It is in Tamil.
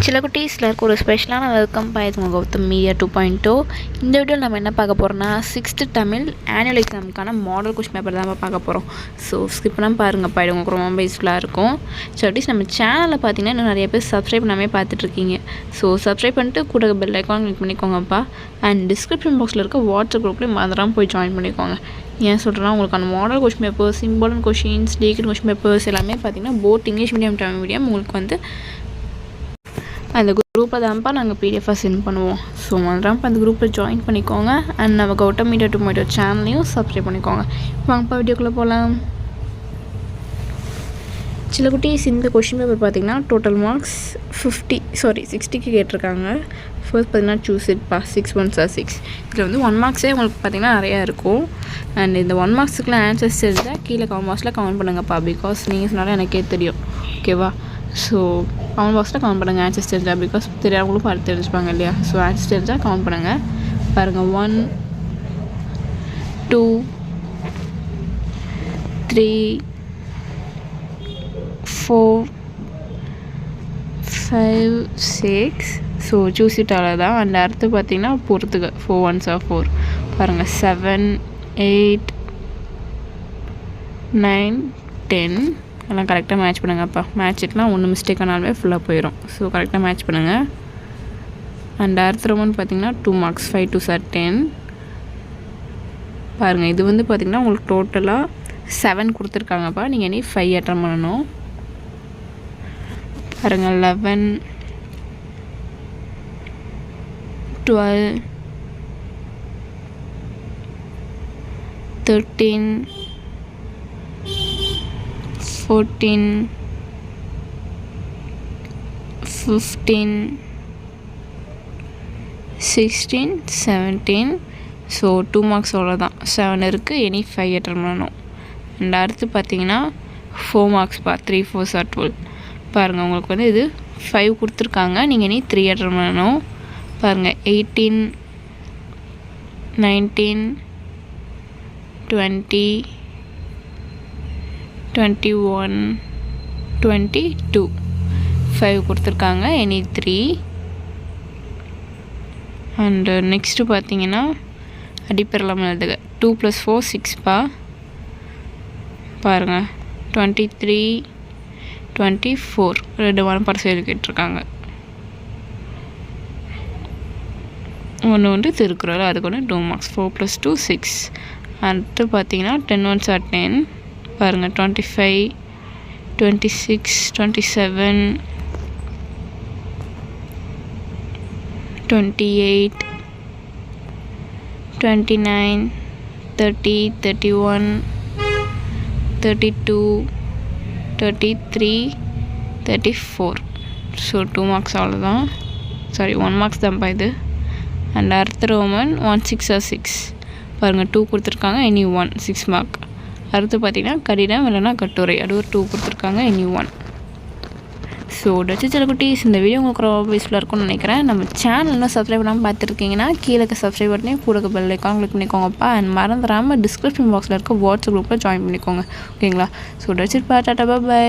சில குட்டீஸில் இருக்க ஒரு ஸ்பெஷலான வெல்கம் பாயது கௌதம் மீடியா 2.0. இந்த வீடியோவில் நம்ம என்ன பார்க்க போகிறோம்னா 6th தமிழ் ஆனுவல் எக்ஸாமுக்கான மாடல் கொஸ்டின் பேப்பர் தான் பார்க்க போகிறோம். ஸோ ஸ்கிப் பண்ணாமல் பாருங்கள், பாய்டு உங்களுக்கு ரொம்ப யூஸ்ஃபுல்லாக இருக்கும். ஸோ அட்லீஸ்ட் நம்ம சேனலில் பார்த்தீங்கன்னா இன்னும் நிறைய பேர் சப்ஸ்கிரைப் பண்ணாமே பார்த்துட்ருக்கீங்க. ஸோ சப்ஸ்கிரைப் பண்ணிட்டு கூட பெல் ஐக்கான் கிளிக் பண்ணிக்கோங்கப்பா. அண்ட் டிஸ்கிரிப்ஷன் பாக்ஸில் இருக்க வாட்ஸ்அப் குரூப்லேயும் மறந்துடாமல் போய் ஜாயின் பண்ணிக்கோங்க. ஏன் சொல்கிறேன்னா உங்களுக்கான model question papers, important questions, legal question papers எல்லாமே பார்த்தீங்கன்னா both English medium Tamil medium உங்களுக்கு வந்து அந்த குரூப்பை தான்ப்பா நாங்கள் பிடிஎஃபாக சென்ட் பண்ணுவோம். ஸோ மறந்துடாமல் அந்த குரூப்பில் ஜாயின் பண்ணிக்கோங்க. அண்ட் நம்ம கௌதம் மீடியா 2.0 சேனலையும் சப்ஸ்கிரைப் பண்ணிக்கோங்க. வாங்கப்பா வீடியோக்குள்ளே போகலாம். சில குட்டீஸ் இந்த கொஷின் பேப்பர் பார்த்திங்கன்னா டோட்டல் மார்க்ஸ் 60க்கு கேட்டிருக்காங்க. ஃபர்ஸ்ட் பார்த்திங்கன்னா சூஸ் இட்ப்பா 6 1s are 6. இதில் வந்து 1 மார்க்ஸே உங்களுக்கு பார்த்திங்கன்னா நிறையா இருக்கும். அண்ட் இந்த 1 மார்க்ஸுக்குலாம் ஆன்சர்ஸ் தெரிஞ்சால் கீழே கமெண்ட் பாக்ஸில் கமெண்ட் பண்ணுங்கப்பா. பிகாஸ் நீங்கள் சொன்னாலும் எனக்கே தெரியும், ஓகேவா? ஸோ கமெண்ட் பாக்ஸில் கமெண்ட் பண்ணுங்கள் ஆன்சர்ஸ் தெரிஞ்சால். பிகாஸ் தெரியாதவங்களும் பார்த்து தெரிஞ்சுப்பாங்க இல்லையா? ஸோ ஆன்சர்ஸ் தெரிஞ்சால் கமெண்ட் பண்ணுங்கள். பாருங்கள் 1 2 3 4 5 6. ஸோ சூஸ் இட் அவ்வளோதான். அண்ட் அடுத்து பார்த்தீங்கன்னா பொறுத்துக்க 4 1s are 4. பாருங்கள் 7 8 9 10 எல்லாம் கரெக்டாக மேட்ச் பண்ணுங்கப்பா. மேட்ச்லாம் ஒன்று மிஸ்டேக் ஆனாலுமே ஃபுல்லாக போயிடும். ஸோ கரெக்டாக மேட்ச் பண்ணுங்கள். அண்ட் அடுத்த ரோமன் பார்த்தீங்கன்னா 2 marks 5 2s are 10. பாருங்கள் இது வந்து பார்த்திங்கன்னா உங்களுக்கு டோட்டலாக 7 கொடுத்துருக்காங்கப்பா. நீங்கள் இனி 5 அட்டன் பண்ணணும். பாருங்கள் 11 12 13 14 15 16 17. ஸோ 2 marks அவ்வளோதான். 7 இருக்குது, இனி 5 அட்டன் பண்ணணும். அண்ட் அடுத்து பார்த்தீங்கன்னா 4 marksப்பா 3 4s are 12. பாருங்கள் உங்களுக்கு வந்து இது 5 கொடுத்துருக்காங்க. நீங்கள் இனி 3 அட்டன் பண்ணணும். பாருங்கள் 18 19 20 21 22 5 கொடுத்துருக்காங்க. இனி 3. அண்டு நெக்ஸ்ட்டு பார்த்தீங்கன்னா அடிப்பெறலாம் எழுதுக 2 + 4 6பா. பாருங்கள் 23 24 2 1% கேட்டிருக்காங்க. ஒன்று வந்து திருக்குறள், அதுக்கு ஒன்று 2 marks 4 + 2 6. அடுத்து பார்த்தீங்கன்னா 10 1s are 10. பாருங்கள் 25 26 27 28 29 30 31 32 33 34. ஸோ 2 marks அவ்வளோதான். சாரி 1 marks தான்ப்பா இது. அண்ட் அடுத்த ரோமன் 1 6 are 6. பாருங்கள் 2 கொடுத்துருக்காங்க. இனி 1 6 mark. அடுத்து பார்த்தீங்கன்னா கடிதம் இல்லைனா கட்டுரை, அது ஒரு 2 கொடுத்துருக்காங்க. இனி 1. ஸோ டச்சு சில குட்டீஸ் இந்த வீடியோ உங்களுக்கு ரொம்ப யூஸ்ஃபுல்லாக இருக்கும்னு நினைக்கிறேன். நம்ம சேனல் இன்னும் சப்ஸ்கிரைப் பண்ணாமல் பார்த்துருக்கீங்கன்னா கீழே சப்ஸ்கிரைப் பண்ணி கூட பெல் ஐக்கான் கிளிக் பண்ணிக்கோங்கப்பா. அண்ட் மறந்துடாமல் டிஸ்கிரிப்ஷன் பாக்ஸில் இருக்க வாட்ஸ்அப் குரூப்பில் ஜாயின் பண்ணிக்கோங்க, ஓகேங்களா? So touch tata by.